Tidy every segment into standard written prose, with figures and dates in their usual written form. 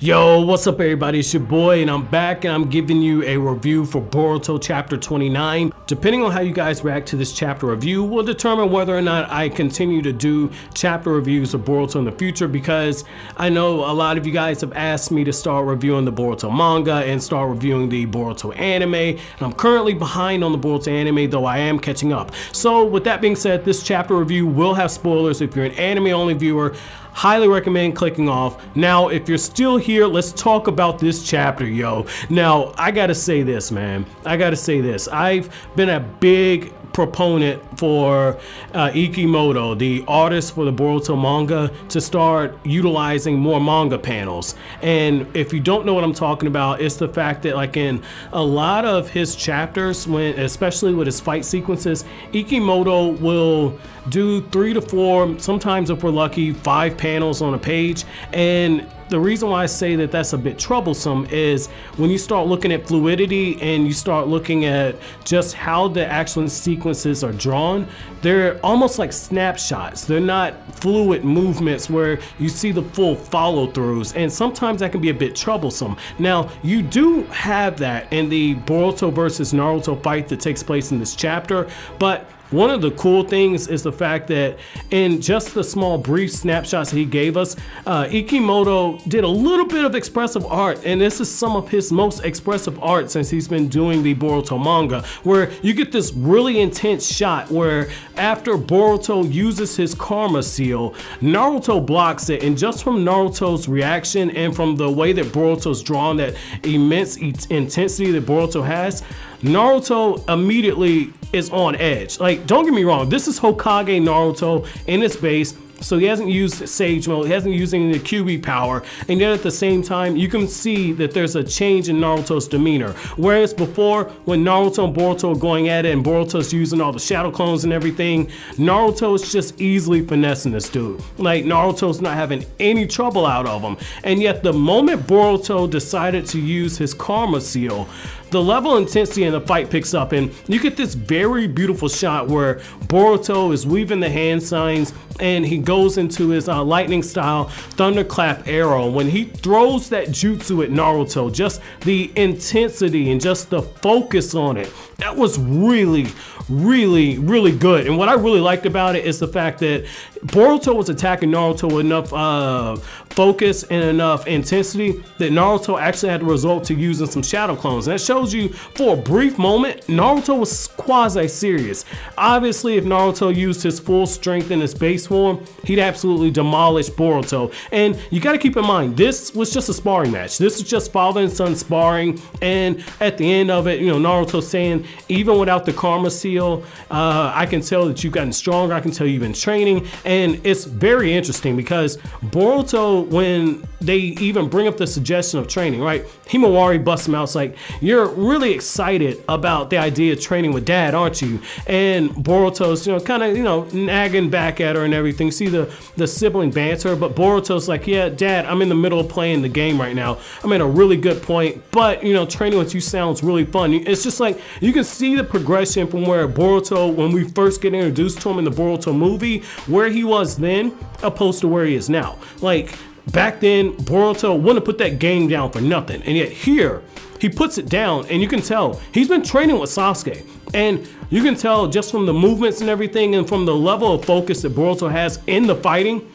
Yo, what's up everybody, it's your boy and I'm back and I'm giving you a review for Boruto chapter 29. Depending on how you guys react to this chapter review will determine whether or not I continue to do chapter reviews of Boruto in the future, because I know a lot of you guys have asked me to start reviewing the Boruto manga and start reviewing the Boruto anime, and I'm currently behind on the Boruto anime, though I am catching up. So with that being said, this chapter review will have spoilers. If you're an anime only viewer, highly recommend clicking off. Now, if you're still here, let's talk about this chapter, yo. Now, I gotta say this, man. I gotta say this. I've been a big proponent for Ikimoto, the artist for the Boruto manga, to start utilizing more manga panels. And if you don't know what I'm talking about, it's the fact that like in a lot of his chapters, especially with his fight sequences, Ikimoto will do 3 to 4, sometimes if we're lucky, 5 panels on a page. And the reason why I say that that's a bit troublesome is when you start looking at fluidity and you start looking at just how the actual sequences are drawn, they're almost like snapshots. They're not fluid movements where you see the full follow-throughs, and sometimes that can be a bit troublesome. Now, you do have that in the Boruto versus Naruto fight that takes place in this chapter, but one of the cool things is the fact that in just the small brief snapshots he gave us, Ikimoto did a little bit of expressive art, and this is some of his most expressive art since he's been doing the Boruto manga, where you get this really intense shot where after Boruto uses his karma seal, Naruto blocks it, and just from Naruto's reaction and from the way that Boruto's drawn that immense intensity that Boruto has, Naruto immediately is on edge. Like, don't get me wrong, this is Hokage Naruto in his base, so he hasn't used Sage Mode, he hasn't used any of the QB power, and yet at the same time, you can see that there's a change in Naruto's demeanor. Whereas before, when Naruto and Boruto are going at it and Boruto's using all the shadow clones and everything, Naruto is just easily finessing this dude. Like, Naruto's not having any trouble out of him. And yet the moment Boruto decided to use his karma seal, the level of intensity in the fight picks up, and you get this very beautiful shot where Boruto is weaving the hand signs and he goes into his lightning style thunderclap arrow. When he throws that jutsu at Naruto, just the intensity and just the focus on it, that was really good. And what I really liked about it is the fact that Boruto was attacking Naruto with enough focus and enough intensity that Naruto actually had to resort to using some shadow clones. And that shows you, for a brief moment, Naruto was quasi-serious. Obviously, if Naruto used his full strength in his base form, he'd absolutely demolish Boruto. And you gotta keep in mind, this was just a sparring match. This is just father and son sparring, and at the end of it, you know, Naruto's saying, even without the karma seal, I can tell that you've gotten stronger, I can tell you've been training. And it's very interesting because Boruto, when they even bring up the suggestion of training, right? Himawari busts him out, it's like, you're really excited about the idea of training with dad, aren't you? And Boruto's, you know, kind of, you know, nagging back at her and everything. See the sibling banter, but Boruto's like, yeah, dad, I'm in the middle of playing the game right now. I'm at a really good point, but, you know, training with you sounds really fun. It's just like, you can see the progression from where Boruto, when we first get introduced to him in the Boruto movie, where he was then, opposed to where he is now. Like, back then, Boruto wouldn't put that game down for nothing, and yet here, he puts it down, and you can tell he's been training with Sasuke. And you can tell just from the movements and everything and from the level of focus that Boruto has in the fighting,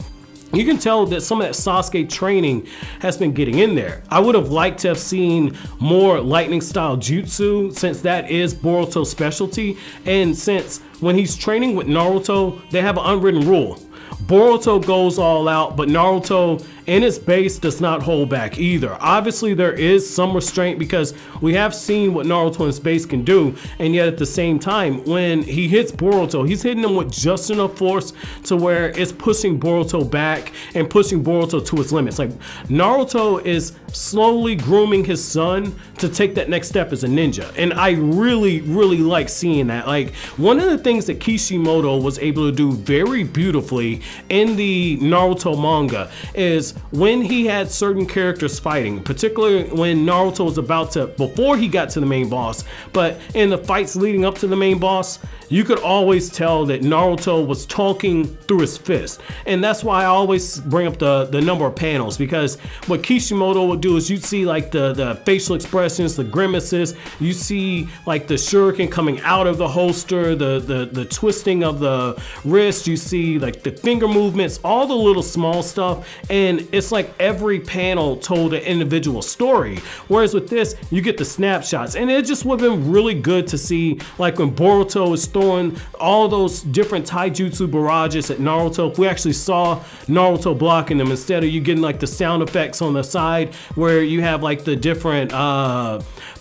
you can tell that some of that Sasuke training has been getting in there. I would have liked to have seen more lightning style jutsu, since that is Boruto's specialty. And since when he's training with Naruto, they have an unwritten rule. Boruto goes all out, but Naruto in his base does not hold back either. Obviously, there is some restraint because we have seen what Naruto in his base can do, and yet at the same time, when he hits Boruto, he's hitting him with just enough force to where it's pushing Boruto back and pushing Boruto to his limits. Like, Naruto is slowly grooming his son to take that next step as a ninja, and I really like seeing that. Like, one of the things that Kishimoto was able to do very beautifully in the Naruto manga is when he had certain characters fighting, particularly when Naruto was about to, before he got to the main boss, but in the fights leading up to the main boss, you could always tell that Naruto was talking through his fist. And that's why I always bring up the number of panels, because what Kishimoto would do is you'd see like the facial expressions, the grimaces, you see like the shuriken coming out of the holster, the twisting of the wrist, you see like the finger movements, all the little small stuff, and it's like every panel told an individual story. Whereas with this, you get the snapshots, and it just would have been really good to see like when Boruto is throwing all those different taijutsu barrages at Naruto, if we actually saw Naruto blocking them, instead of you getting like the sound effects on the side where you have like the different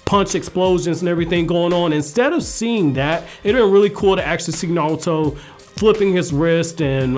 punch explosions and everything going on. Instead of seeing that, it'd been really cool to actually see Naruto flipping his wrist and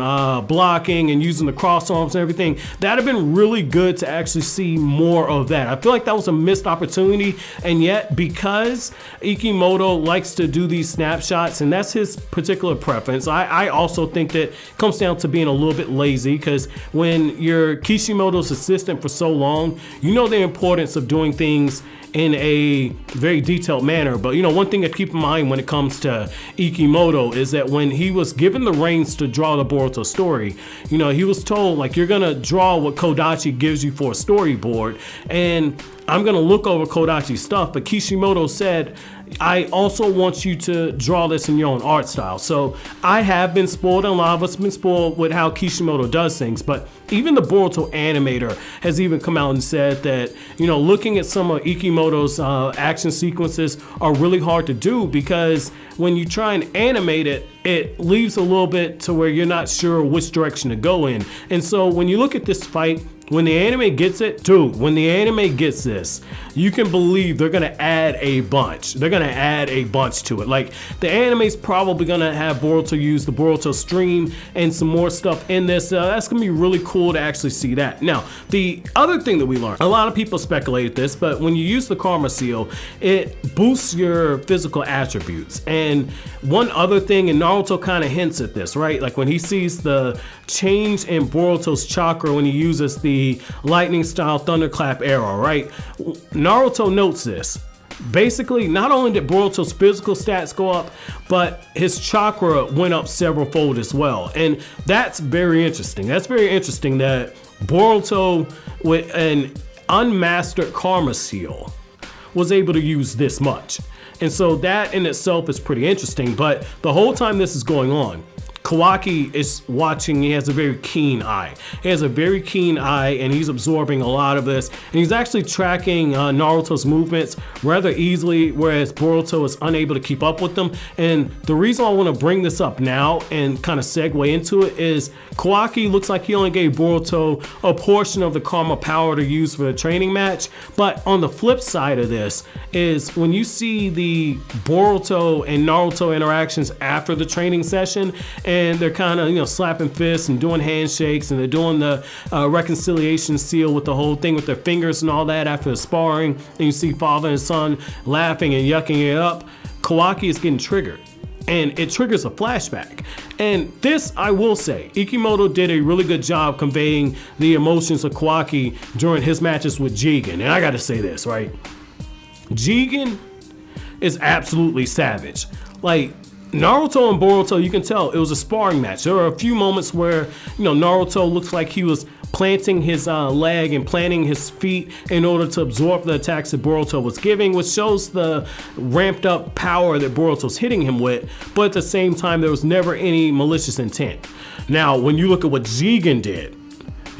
blocking and using the cross arms and everything. That'd have been really good to actually see more of that. I feel like that was a missed opportunity, and yet because Ikimoto likes to do these snapshots, and that's his particular preference, I also think that it comes down to being a little bit lazy, because when you're Kishimoto's assistant for so long, you know the importance of doing things in a very detailed manner. But you know, one thing to keep in mind when it comes to Ikimoto is that when he was given the reins to draw the Boruto story, you know, he was told like, you're gonna draw what Kodachi gives you for a storyboard, and I'm gonna look over Kodachi's stuff, but Kishimoto said, I also want you to draw this in your own art style. So I have been spoiled, and a lot of us have been spoiled with how Kishimoto does things, but even the Boruto animator has even come out and said that, you know, looking at some of Ikimoto's action sequences are really hard to do, because when you try and animate it, it leaves a little bit to where you're not sure which direction to go in. And so when you look at this fight, when the anime gets it, dude, when the anime gets this, you can believe they're gonna add a bunch. They're gonna add a bunch to it. Like, the anime's probably gonna have Boruto use the Boruto stream and some more stuff in this. That's gonna be really cool to actually see that. Now, the other thing that we learned, a lot of people speculated this, but when you use the Karma Seal, it boosts your physical attributes. And one other thing, and Naruto kind of hints at this, right? Like when he sees the change in Boruto's chakra when he uses the lightning style thunderclap arrow, right? Naruto notes this. Basically, not only did Boruto's physical stats go up, but his chakra went up several fold as well. And that's very interesting. That's very interesting that Boruto with an unmastered Karma Seal was able to use this much. And so that in itself is pretty interesting. But the whole time this is going on, Kawaki is watching. He has a very keen eye. He has a very keen eye, and he's absorbing a lot of this. And he's actually tracking Naruto's movements rather easily, whereas Boruto is unable to keep up with them. And the reason I want to bring this up now and kind of segue into it is Kawaki looks like he only gave Boruto a portion of the Karma power to use for the training match. But on the flip side of this is when you see the Boruto and Naruto interactions after the training session, and they're kind of, you know, slapping fists and doing handshakes, and they're doing the reconciliation seal with the whole thing with their fingers and all that after the sparring, and you see father and son laughing and yucking it up. Kawaki is getting triggered, and it triggers a flashback. And this, I will say, Ikimoto did a really good job conveying the emotions of Kawaki during his matches with Jigen. And I gotta say this, right? Jigen is absolutely savage. Like, Naruto and Boruto, you can tell it was a sparring match. There were a few moments where, you know, Naruto looks like he was planting his leg and planting his feet in order to absorb the attacks that Boruto was giving, which shows the ramped up power that Boruto's hitting him with, but at the same time, there was never any malicious intent. Now, when you look at what Jigen did,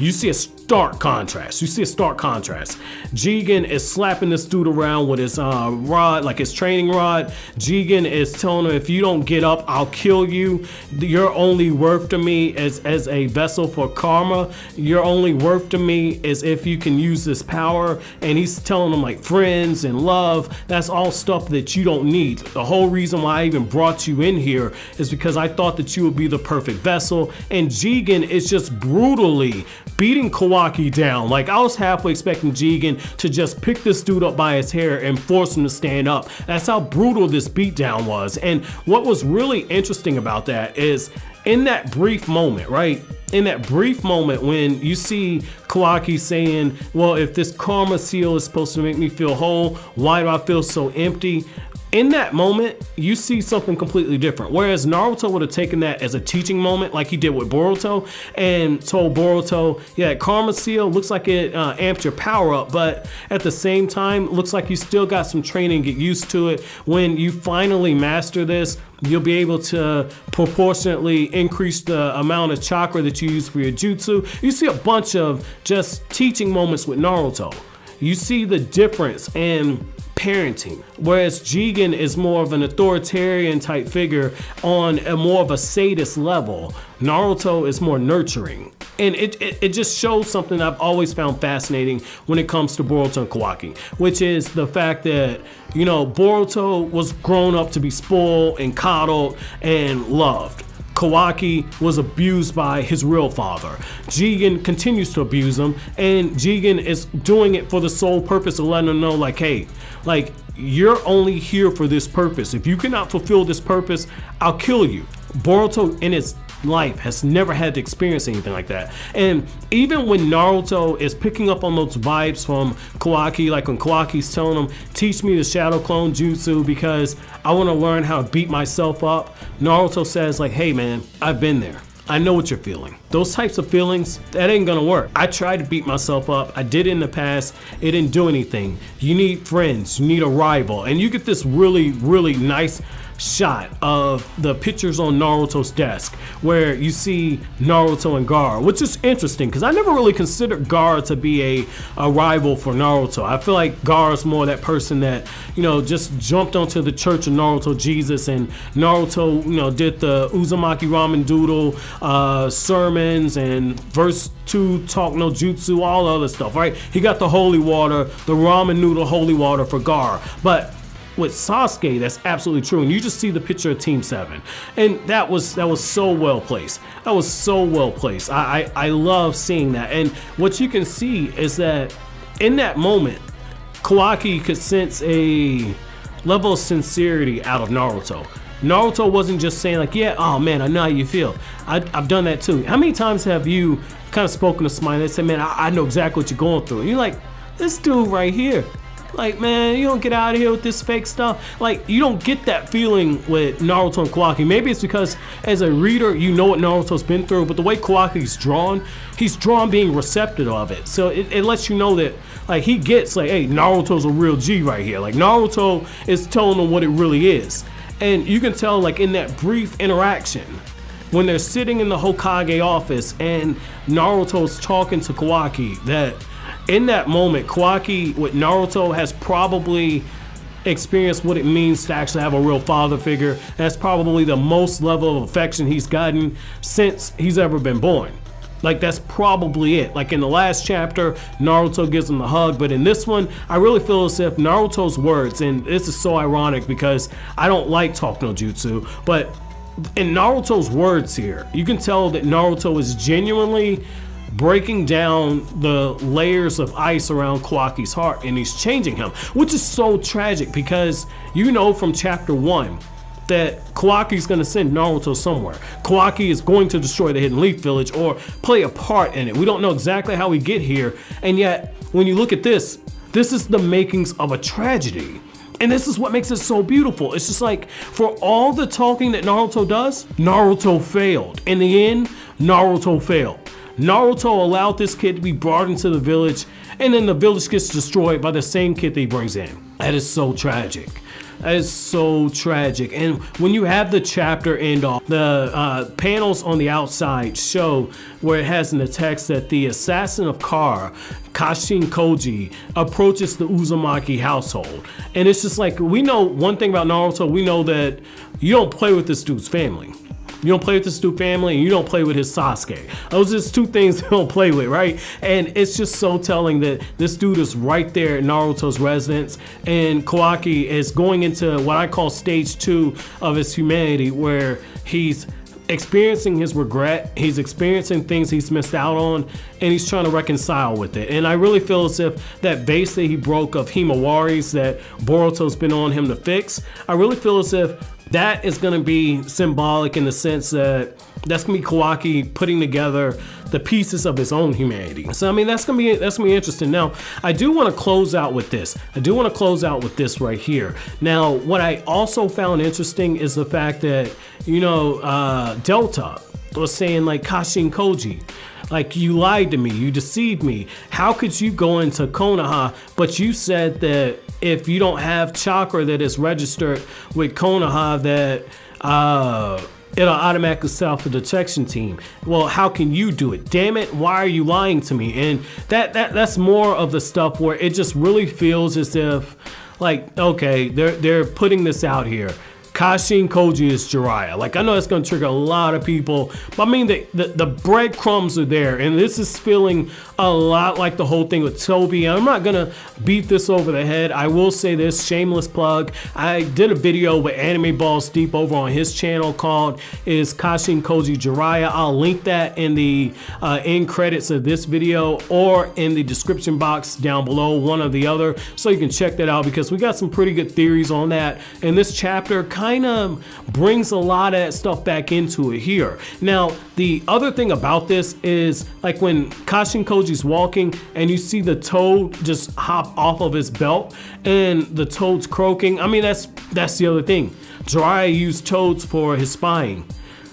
you see a stark contrast. You see a stark contrast. Jigen is slapping this dude around with his rod, like his training rod. Jigen is telling him, if you don't get up, I'll kill you. You're only worth to me as a vessel for karma. You're only worth to me as if you can use this power. And he's telling him like friends and love, that's all stuff that you don't need. The whole reason why I even brought you in here is because I thought that you would be the perfect vessel. And Jigen is just brutally beating Kawaki down. Like, I was halfway expecting Jigen to just pick this dude up by his hair and force him to stand up. That's how brutal this beatdown was. And what was really interesting about that is in that brief moment, right? in that brief moment when you see Kawaki saying, well, if this karma seal is supposed to make me feel whole, why do I feel so empty? In that moment, you see something completely different. Whereas Naruto would have taken that as a teaching moment like he did with Boruto and told Boruto, yeah, karma seal looks like it amped your power up, but at the same time, looks like you still got some training, get used to it. When you finally master this, you'll be able to proportionately increase the amount of chakra that you use for your jutsu. You see a bunch of just teaching moments with Naruto. You see the difference in parenting. Whereas Jigen is more of an authoritarian type figure on a more of a sadist level, Naruto is more nurturing. And it just shows something I've always found fascinating when it comes to Boruto and Kawaki, which is the fact that, you know, Boruto was grown up to be spoiled and coddled and loved. Kawaki was abused by his real father. Jigen continues to abuse him, and Jigen is doing it for the sole purpose of letting him know, like, hey, like, you're only here for this purpose. If you cannot fulfill this purpose, I'll kill you. Boruto in his life has never had to experience anything like that. And even when Naruto is picking up on those vibes from Kawaki, like when Kawaki's telling him, teach me the Shadow Clone Jutsu because I want to learn how to beat myself up, Naruto says like, hey man, I've been there. I know what you're feeling. Those types of feelings, that ain't gonna work. I tried to beat myself up. I did it in the past. It didn't do anything. You need friends, you need a rival. And you get this really, really nice shot of the pictures on Naruto's desk where you see Naruto and Gaara, which is interesting because I never really considered Gaara to be a rival for Naruto. I feel like Gaara's more that person that, you know, just jumped onto the Church of Naruto Jesus, and Naruto, you know, did the Uzumaki Ramen Doodle sermons and verse 2 talk no jutsu, all the other stuff, right? He got the holy water, the ramen noodle holy water for Gaara. But with Sasuke, that's absolutely true. And you just see the picture of Team 7. And that was so well placed. That was so well placed. I love seeing that. And what you can see is that in that moment, Kawaki could sense a level of sincerity out of Naruto. Naruto wasn't just saying like, yeah, oh man, I know how you feel. I've done that too. How many times have you kind of spoken to somebody that said, man, I know exactly what you're going through? And you're like, this dude right here. Like, man, you don't get out of here with this fake stuff. Like, you don't get that feeling with Naruto and Kawaki. Maybe it's because as a reader, you know what Naruto's been through, but the way Kawaki's drawn, he's drawn being receptive of it. So it lets you know that, like, he gets, like, hey, Naruto's a real G right here. Like, Naruto is telling him what it really is. And you can tell, like, in that brief interaction, when they're sitting in the Hokage office and Naruto's talking to Kawaki, that in that moment, Kawaki with Naruto has probably experienced what it means to actually have a real father figure. That's probably the most level of affection he's gotten since he's ever been born. Like, that's probably it. Like in the last chapter, Naruto gives him a hug, but in this one, I really feel as if Naruto's words, and this is so ironic because I don't like talk no jutsu, but in Naruto's words here, you can tell that Naruto is genuinely breaking down the layers of ice around Kawaki's heart, and he's changing him, which is so tragic because you know from chapter 1 that Kawaki's going to send Naruto somewhere. Kawaki is going to destroy the Hidden Leaf Village or play a part in it. We don't know exactly how we get here, and yet when you look at this is the makings of a tragedy. And this is what makes it so beautiful. It's just like, for all the talking that Naruto does, Naruto failed. In the end, Naruto failed. Naruto allowed this kid to be brought into the village, and then the village gets destroyed by the same kid that he brings in. That is so tragic. That is so tragic. And when you have the chapter end off, the panels on the outside show where it has in the text that the assassin of Gaara, Kashin Koji, approaches the Uzumaki household. And it's just like, we know one thing about Naruto, we know that you don't play with this dude's family. You don't play with this dude's family, and you don't play with his Sasuke. Those are just two things you don't play with, right? And it's just so telling that this dude is right there at Naruto's residence, and Kawaki is going into what I call stage 2 of his humanity, where he's experiencing his regret, he's experiencing things he's missed out on, and he's trying to reconcile with it. And I really feel as if that base that he broke of Himawari's that Boruto's been on him to fix, I really feel as if that is going to be symbolic in the sense that that's going to be Kawaki putting together the pieces of his own humanity. So I mean, that's gonna be interesting. Now, I do want to close out with this. Right here. Now, what I also found interesting is the fact that, you know, Delta was saying like, Kashin Koji, like, you lied to me, you deceived me. How could you go into Konoha, but you said that if you don't have chakra that is registered with Konoha, that it'll automatically self a detection team. Well, how can you do it? Damn it, why are you lying to me? And that's more of the stuff where it just really feels as if, like, okay, they're putting this out here. Kashin Koji is Jiraiya. Like, I know it's gonna trigger a lot of people, but I mean, the breadcrumbs are there, and this is feeling a lot like the whole thing with Toby. I'm not gonna beat this over the head. I will say this, shameless plug, I did a video with Anime Balls Deep over on his channel called Is Kashin Koji Jiraiya? I'll link that in the end credits of this video or in the description box down below, one or the other, so you can check that out, because we got some pretty good theories on that. And this chapter kind of brings a lot of that stuff back into it here. Now, the other thing about this is, like, when Kashin Koji's walking and you see the toad just hop off of his belt and the toad's croaking, I mean, that's the other thing. Jiraiya used toads for his spying.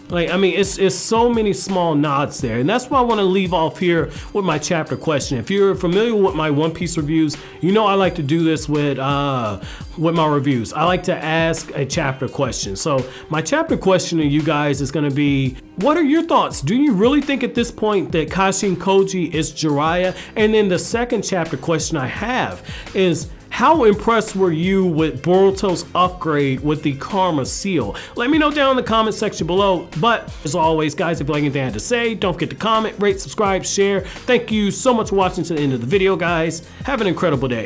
Like, I mean, it's so many small nods there, and that's why I want to leave off here with my chapter question. If you're familiar with my One Piece reviews, you know I like to do this with my reviews. I like to ask a chapter question. So my chapter question to you guys is going to be, what are your thoughts? Do you really think at this point that Kashin Koji is Jiraiya? And then the second chapter question I have is, how impressed were you with Boruto's upgrade with the Karma Seal? Let me know down in the comment section below. But as always, guys, if you like anything I had to say, don't forget to comment, rate, subscribe, share. Thank you so much for watching to the end of the video, guys. Have an incredible day.